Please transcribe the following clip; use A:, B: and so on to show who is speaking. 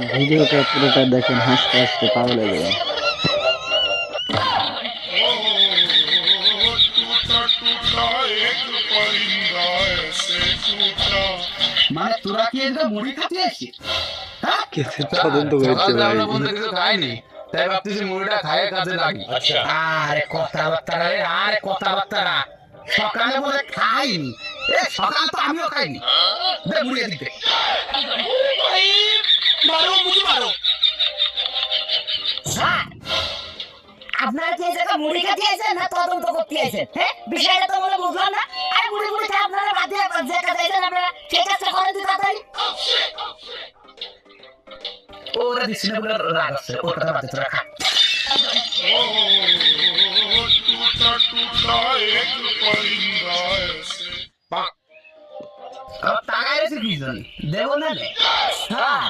A: ভিডিওটা পুরোটা দেখেন, হাসতে হাসতে পাগল হয়ে যাবেন।
B: মানে তোরা কি এটা মুড়ি খাতে আসিস? হ্যাঁ?
A: কিছু তদন্ত করছে ভাই।
C: সকালবেলা বলতে কিছু খাইনি, তাই ভাবতেছি মুড়িটা খাইয়ে কাজে লাগি।
B: আরে কথাবার্তা রে, আরে কথাবার্তা না। সকালে বলে খাইনি, এ সকাল তো আমিও খাইনি। দে মুড়ি এদিক দে। মারো মুড়ি মারো।
D: স্যার, আপনারা কি এই জায়গায় মুড়ি খেতে আইছেন না তদন্ত করতে আইছেন? হ্যাঁ, বিষয়টা তো বলে বুঝলাম না। আরে মুড়ি মুড়ি খেয়ে আপনারা বাদ দিয়ে যে কাজে আইছেন আপনারা সেই কাজটা করেন দিন তাড়াতাড়ি।
B: ওরা দিছি না বলে রাগ আছে, ওর কথা বাদ দে, তোরা খা। তাকায় রয়েছে কি জানি, দেবো না রে?
D: স্যার,